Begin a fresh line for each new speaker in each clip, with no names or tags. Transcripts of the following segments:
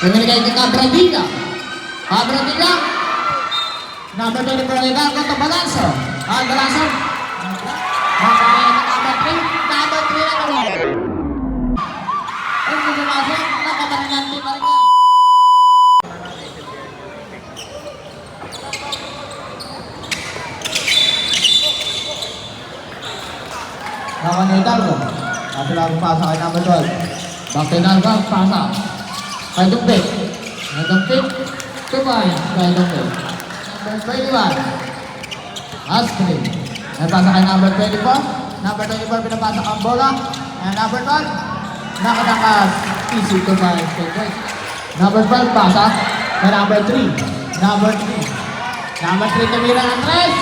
Binigay kay Cabradilla. Cabradilla. Number 24 Hidalgo to Balanso. Balanso. Makakaya ng number 3. Number 3 na naman. Ang sumasok, nakabalinan din pa rin yan. Naman ni Hidalgo. At sila pumasa kay number 12. Back to Hidalgo, pasa. Kay Dumpik. Kay Dumpik. Tumay. Kay Dumpik. Number 21. Astrid. Ay pasa kay number 24. Number 24 pinapasa ang bola. And number 12. Nakatakas. Easy to by number 12 pasa. Kay number 3. Number 3. Number 3 tumira ng 3.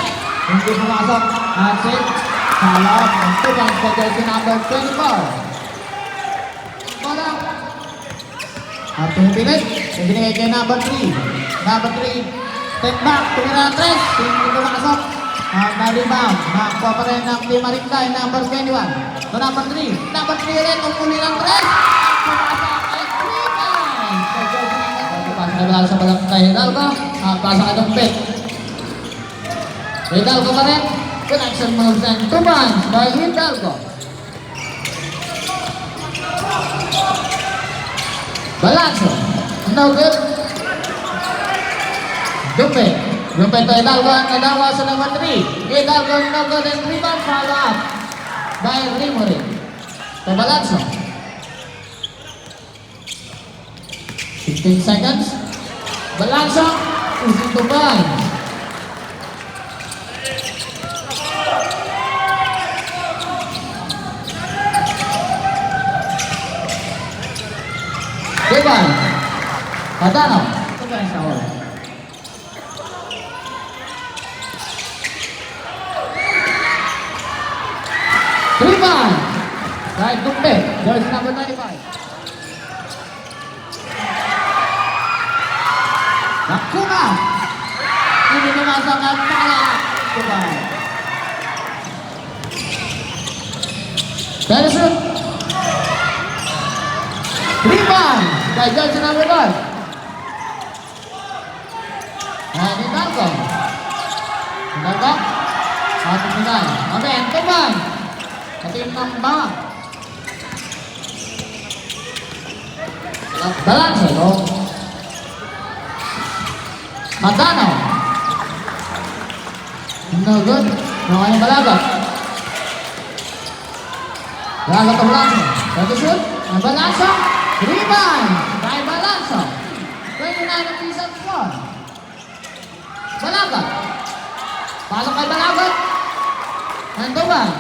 Hindi pumasok. At 6. Salah, untuk yang sebagai number 24. Bola. At pinipili kay number 3. Number 3. Step back, tumira ng 3. Hindi pumasok. At na-rebound. Nakuha pa rin ng Lima Ringkay, number 21. So number 3. Number 3 rin, umuli ng 3. Pumasok kay 3. Pasal sa balang kay Hidalgo. Pasal kay Dumpik. Hidalgo pa rin. Connection moves and 2 points by Hidalgo. Balanso. No good. Dumpik. Dumpik to Hidalgo ang nadawa sa number 3. Hidalgo no good and rebound follow up by Rimori. To Balanso. 15 seconds. Balanso. Using 2 points. Depan, Padano, Depan Saul. Depan, right Dumpik, jersey number 95. Nakuma, ini memasangkan pala, Depan. Perisut, Rebound by jersey number 1. And Hidalgo. Hidalgo. Satu tinggal. Amen. Teman. Ketim nambang. Balanso. Matano. No good. Namanya Balagot. Balagot ke Balanso. Satu shoot. Balanso. Rebound by Balanso. 29 apiece on score. Balagot. Pasok kay Balagot. And Tuban.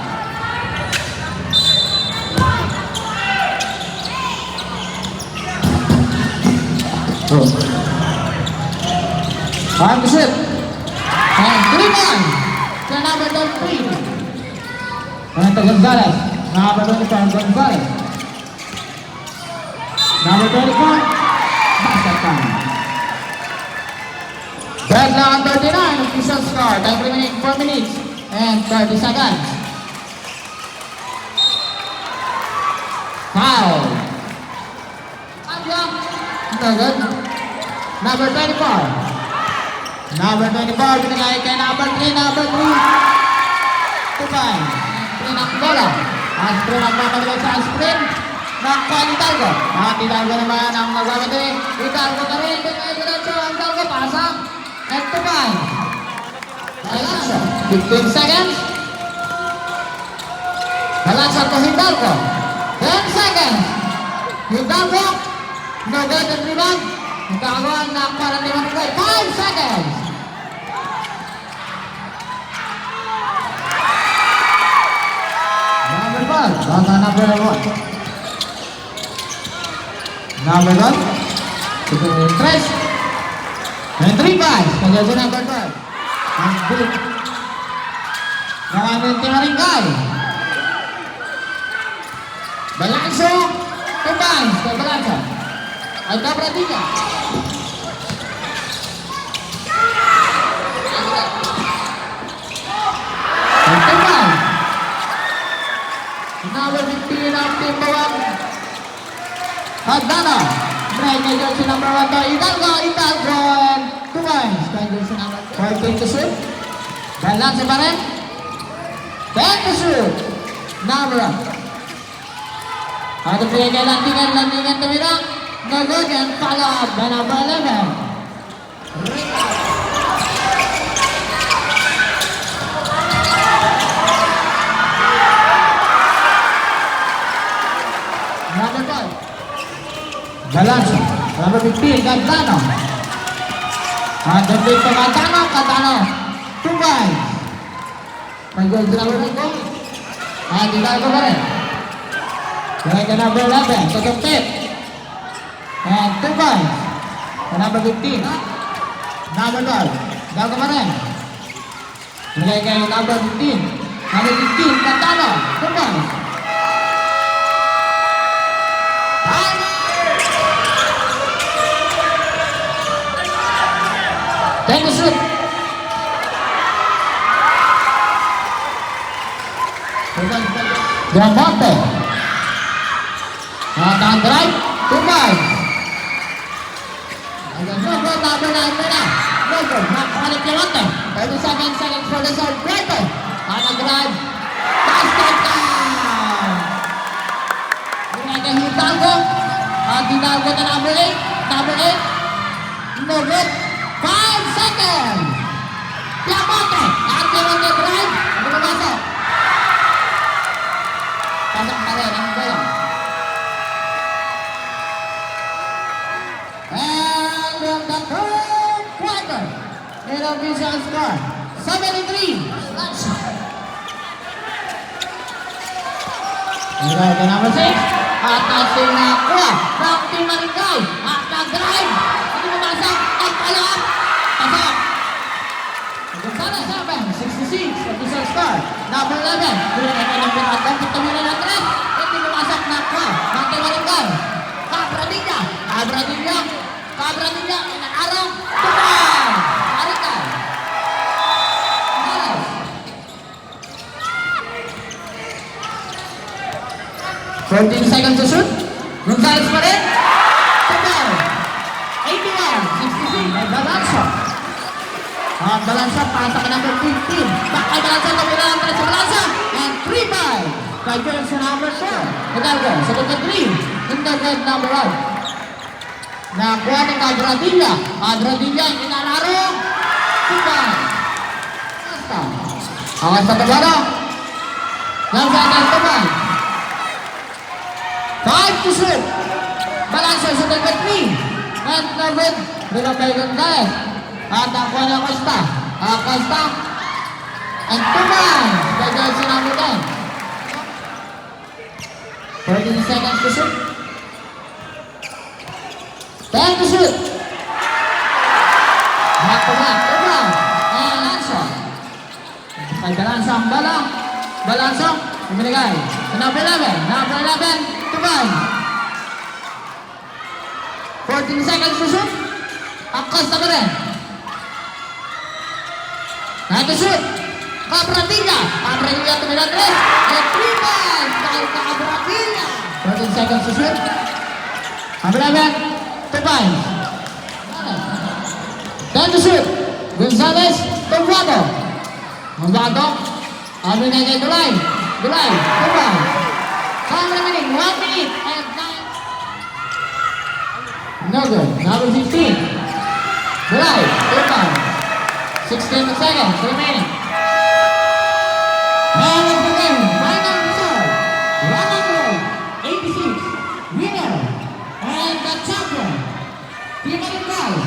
Time to shoot. And 3 points. To number 3. And to Gonzalez. Number 25 Gonzalez. Number 24, basket time. Deadline 39, official score. Time remaining 4 minutes and 30 seconds. Foul. No good. Number 24. Number 24, binigay kay number 3, number 3. Tupay. Sprint ang bola. Ang sprint ang papagawa sa sprint. Nakuha ni Hidalgo. At Hidalgo naman ang nagawin din. Hidalgo na rin. Hidalgo. Hidalgo pasang. At Tupay. Balanso. 15 seconds. Balanso to Hidalgo. 10 seconds. Hidalgo. No good and rebound. Hidalgo ang nakuha ng 5 seconds. Number 1. Baka number 1. Number 1, Tres, and 3 points, kaya number 12. Ang bulit. Nakamit ni Maringkay. Balanso, 2 points, kay Balanso. Ay Cabradilla. And 2 points. Number 15 ang team bawang. Padano. strike kay jersey number 1 to Hidalgo, and 2 points kay jersey number 14 to shoot. Balance pa rin. 10 to shoot. Number 1. Out of play kay Landingan tumira. No good and follow up by number 11. Number 5. Balance. Number 15, Cantano. At the big to Cantano. 2 points. Pag-goal to number 5. At Hidalgo pa rin. Kaya ka number 11, tutumpit. And 2 points. Ka number 15. Number 12, Hidalgo pa rin. Kaya ka number 15. Number 15, Cantano. 2 points. Thank you, shoot. Diamante. At drive. 2 points. No good, number 9 na. No good. Nakakulit Diamante. 37 seconds for the third quarter. At drive. Basket down. United Hidalgo. At Hidalgo na number 8. Number 8. No good. 5 seconds. Diamante. At Diamante drive. Ano ba masok? Pasok pa rin ang bola. And in the third quarter, Innovation score 73. Drive ka number 6. At asing nakuha ng Team Maringay. At nag-drive. Hindi pumasok. At palak. Pasok. Sana 7, 66. Official score. Number 11. Tuloy na ng pinatong. Pitamina ng 3. Hindi pumasok na ko. Ng Team Maringay. Cabradilla. Inarong. Tukay. Maringay. Malas. 14 seconds to shoot. Gonzales pa rin. Tukay. 81, 66. Balansa. At Balansa, pasa ka number 15. Back kay Balansa, tumira ang 3 sa Balansa. And 3-5. Kay Jones sa number 4. Hidalgo, sa number 3. Hidalgo, number 1. Nakuha ni Cabradilla. Cabradilla, inararo. 2-5. Awas sa tabara. Lang sa atas 2-5 to shoot. Balansa sa number 3. And number 3. Rila kay Gonzales. At nakuha ni Acosta. Acosta. And 2-5. Kay Johnson number 10. 14 seconds to shoot. 10 to shoot. Back to back. 2-5. And Balansa. Kay Balansa ang bala. Balansa. Uminigay. Number 11. Number 11. 2-5. 14 seconds to shoot. Acosta pa rin. Time to shoot. Cabradilla. Cabradilla tumira 3. And 3-5. Kay Cabradilla. 14 seconds to shoot. Number 11. 2-5. Time to shoot. Gonzales. Tumbato. Ano na kay Dulay. 2-5. Time remaining 1 minute and 9. No good. Number 15. Dulay. 2-5. 16 seconds remaining. And it's the game. Final result. 186. Winner. And the champion. Team Maringay.